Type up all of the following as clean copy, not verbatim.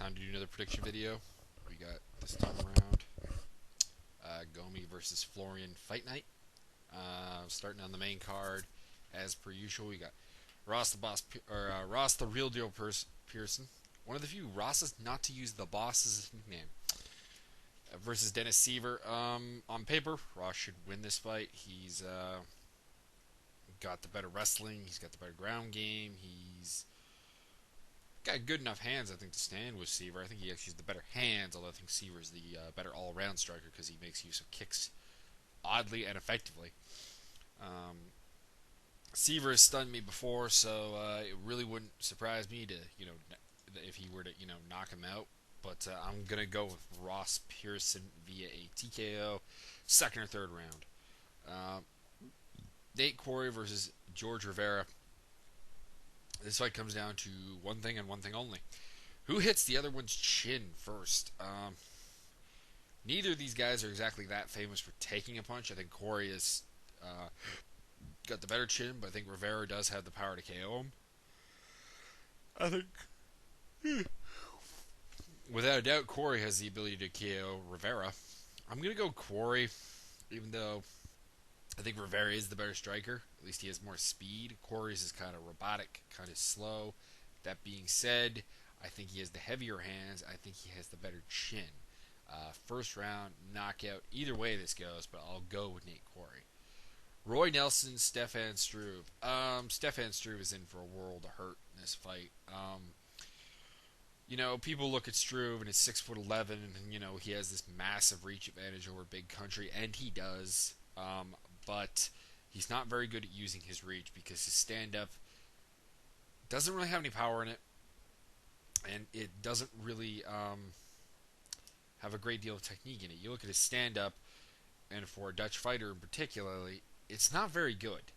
Time to do another prediction video. We got this time around Gomi versus Florian Fight Night. Starting on the main card, as per usual, we got Ross the Boss or Ross the Real Deal Pearson, one of the few Rosses not to use the Boss as his nickname, versus Dennis Seaver. On paper, Ross should win this fight. He's got the better wrestling. He's got the better ground game. He's got good enough hands, I think, to stand with Seaver. I think he actually has the better hands, although I think Seaver's the better all-around striker because he makes use of kicks oddly and effectively. Seaver has stunned me before, so it really wouldn't surprise me to, if he were to, knock him out. But I'm gonna go with Ross Pearson via a TKO, second or third round. Nate Quarry versus George Rivera. This fight comes down to one thing and one thing only: who hits the other one's chin first? Neither of these guys are exactly that famous for taking a punch. I think Corey has got the better chin, but I think Rivera does have the power to KO him. I think, without a doubt, Corey has the ability to KO Rivera. I'm going to go Corey, even though I think Rivera is the better striker. At least he has more speed. Corey's is kind of robotic, kind of slow. That being said, I think he has the heavier hands. I think he has the better chin. First round knockout. Either way this goes, but I'll go with Nate Quarry. Roy Nelson, Stefan Struve. Stefan Struve is in for a world of hurt in this fight. People look at Struve and he's 6'11", and he has this massive reach advantage over Big Country, and he does. But he's not very good at using his reach because his stand-up doesn't really have any power in it, and it doesn't really have a great deal of technique in it. You look at his stand-up, and for a Dutch fighter in particularly, it's not very good.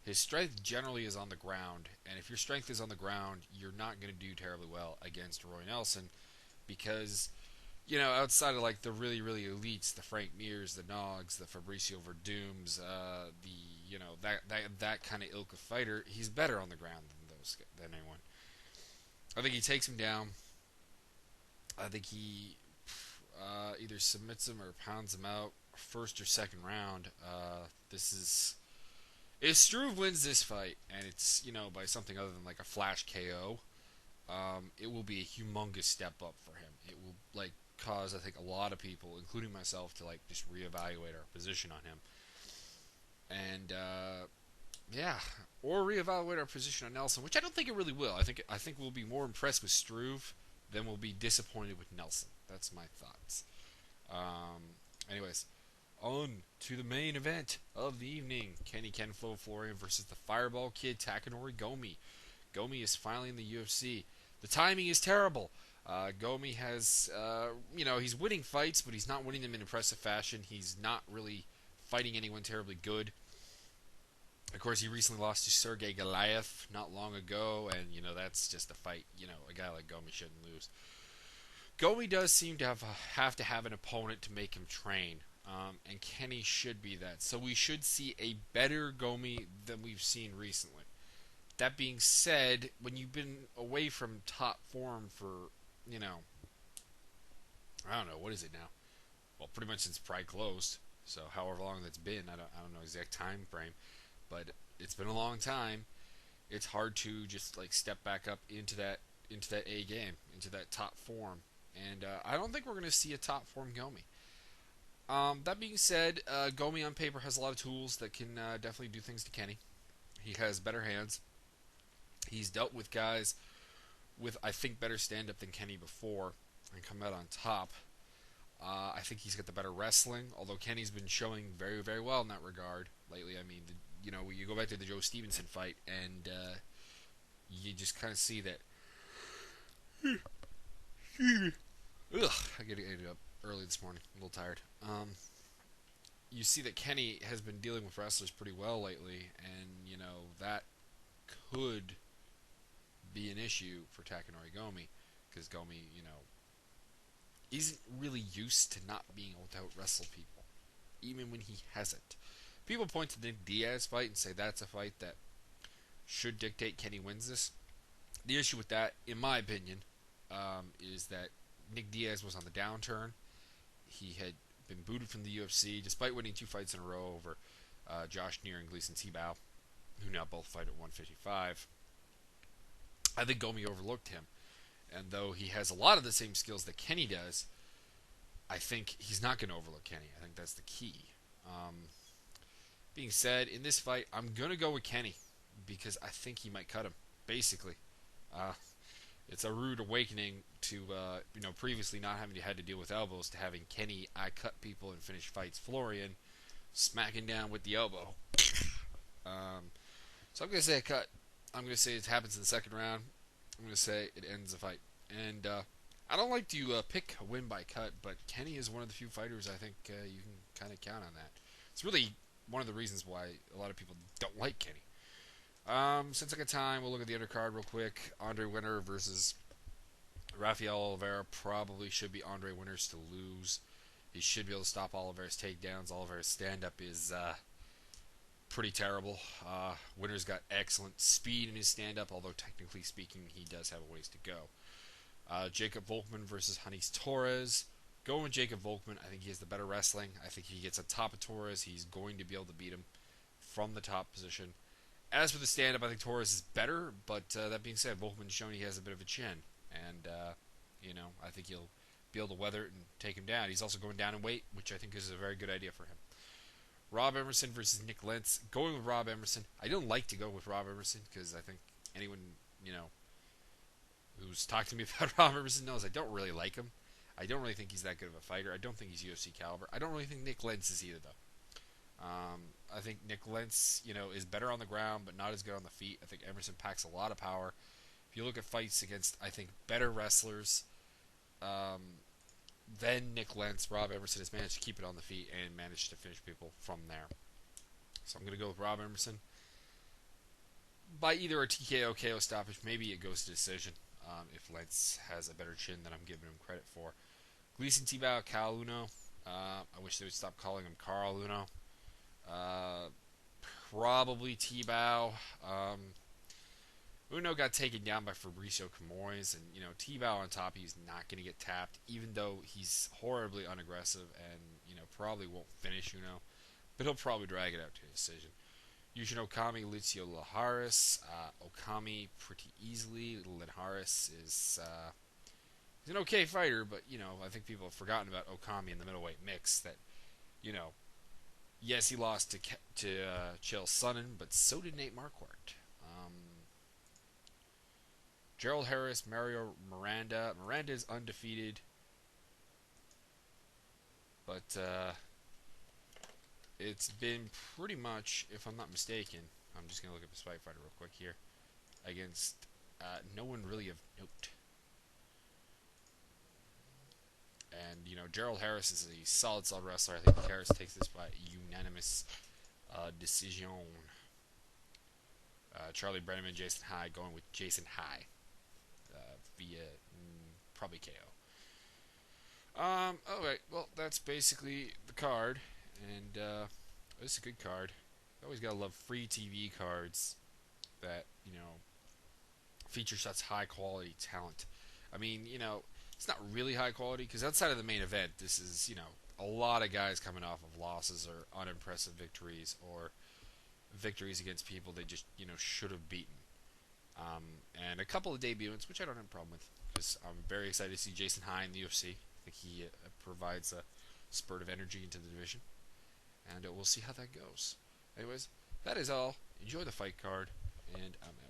His strength generally is on the ground, and if your strength is on the ground, you're not going to do terribly well against Roy Nelson because, outside of like the really, really elites, the Frank Mears, the Noggs, the Fabricio Verdums, that kind of ilk of fighter, he's better on the ground than anyone. I think he takes him down. I think he either submits him or pounds him out first or second round. If Struve wins this fight, and it's by something other than like a flash KO, it will be a humongous step up for him. It will cause, I think, a lot of people, including myself, to just reevaluate our position on him, and or reevaluate our position on Nelson, which I don't think it really will. I think we'll be more impressed with Struve than we'll be disappointed with Nelson. That's my thoughts. Anyways, on to the main event of the evening: Kenny Kenfo Florian versus the Fireball Kid Takanori Gomi. Gomi is finally in the UFC. The timing is terrible. Gomi has, he's winning fights, but he's not winning them in impressive fashion. He's not really fighting anyone terribly good. Of course, he recently lost to Sergey Galayev not long ago, and, that's just a fight, a guy like Gomi shouldn't lose. Gomi does seem to have to have an opponent to make him train, and Kenny should be that. So we should see a better Gomi than we've seen recently. That being said, when you've been away from top form for, I don't know, what is it now? Well, pretty much since Pride closed. So however long that's been, I don't know exact time frame, but it's been a long time. It's hard to just step back up into that A game, into that top form. And I don't think we're going to see a top form Gomi. That being said, Gomi on paper has a lot of tools that can definitely do things to Kenny. He has better hands. He's dealt with guys with, I think, better stand-up than Kenny before and come out on top. I think he's got the better wrestling, although Kenny's been showing very, very well in that regard lately. I mean, you go back to the Joe Stevenson fight, and you just kind of see that. Ugh, I gotta get up early this morning. I'm a little tired. You see that Kenny has been dealing with wrestlers pretty well lately, and that could be an issue for Takanori Gomi, because Gomi, isn't really used to not being able to out-wrestle people, even when he hasn't. People point to the Diaz fight and say that's a fight that should dictate Kenny wins this. The issue with that, in my opinion, is that Nick Diaz was on the downturn. He had been booted from the UFC despite winning 2 fights in a row over Josh Neer and Gleason Tebow, who now both fight at 155. I think Gomi overlooked him, and though he has a lot of the same skills that Kenny does, I think he's not going to overlook Kenny. I think that's the key. Being said, in this fight, I'm going to go with Kenny because I think he might cut him, basically. Uh, it's a rude awakening to, previously not having to had to deal with elbows to having Kenny I cut people and finish fights. Florian smacking down with the elbow. So I'm going to say a cut. I'm going to say it happens in the second round. I'm going to say it ends the fight. And I don't like to pick a win by cut, but Kenny is one of the few fighters I think you can kind of count on that. It's really one of the reasons why a lot of people don't like Kenny. Since I got time, we'll look at the undercard real quick. Andre Winner versus Rafael Oliveira. Probably should be Andre Winner's to lose. He should be able to stop Oliveira's takedowns. Oliveira's stand-up is pretty terrible. Winner's got excellent speed in his stand-up, although technically speaking, he does have a ways to go. Jacob Volkman versus Hanis Torres. Going with Jacob Volkman. I think he has the better wrestling. I think he gets on top of Torres. He's going to be able to beat him from the top position. As for the stand-up, I think Torres is better, but that being said, Volkman's shown he has a bit of a chin, and I think he'll be able to weather it and take him down. He's also going down in weight, which I think is a very good idea for him. Rob Emerson versus Nick Lentz. Going with Rob Emerson. I don't like to go with Rob Emerson because I think anyone who's talked to me about Rob Emerson knows I don't really like him. I don't really think he's that good of a fighter. I don't think he's UFC caliber. I don't really think Nick Lentz is either, though. I think Nick Lentz, is better on the ground, but not as good on the feet. I think Emerson packs a lot of power. If you look at fights against, I think, better wrestlers than Nick Lentz, Rob Emerson has managed to keep it on the feet and managed to finish people from there. So I'm going to go with Rob Emerson by either a TKO, KO stoppage. Maybe it goes to decision if Lentz has a better chin than I'm giving him credit for. Gleason Tebow, Cal Uno. I wish they would stop calling him Carl Uno. Probably Tebow. Uno got taken down by Fabricio Camoys, and Tebow on top, he's not going to get tapped, even though he's horribly unaggressive and probably won't finish Uno, but he'll probably drag it out to a decision. Yushin Okami, Licio Laharis. Okami pretty easily. Laharis is he's an okay fighter, but I think people have forgotten about Okami in the middleweight mix. That yes, he lost to Chael Sonnen, but so did Nate Marquardt. Gerald Harris, Mario Miranda. Miranda is undefeated, but it's been pretty much, if I'm not mistaken, I'm just going to look at the fight fighter real quick here, against no one really of note. And, Gerald Harris is a solid wrestler. I think Harris takes this by unanimous decision. Charlie Brenneman, Jason High, going with Jason High via probably KO. Alright, well, that's basically the card. And this is a good card. You always gotta love free TV cards that, feature such high quality talent. I mean, it's not really high quality because outside of the main event, this is, a lot of guys coming off of losses or unimpressive victories or victories against people they just, should have beaten. And a couple of debutants, which I don't have a problem with because I'm very excited to see Jason High in the UFC. I think he provides a spurt of energy into the division. And we'll see how that goes. Anyways, that is all. Enjoy the fight card, and I'm out.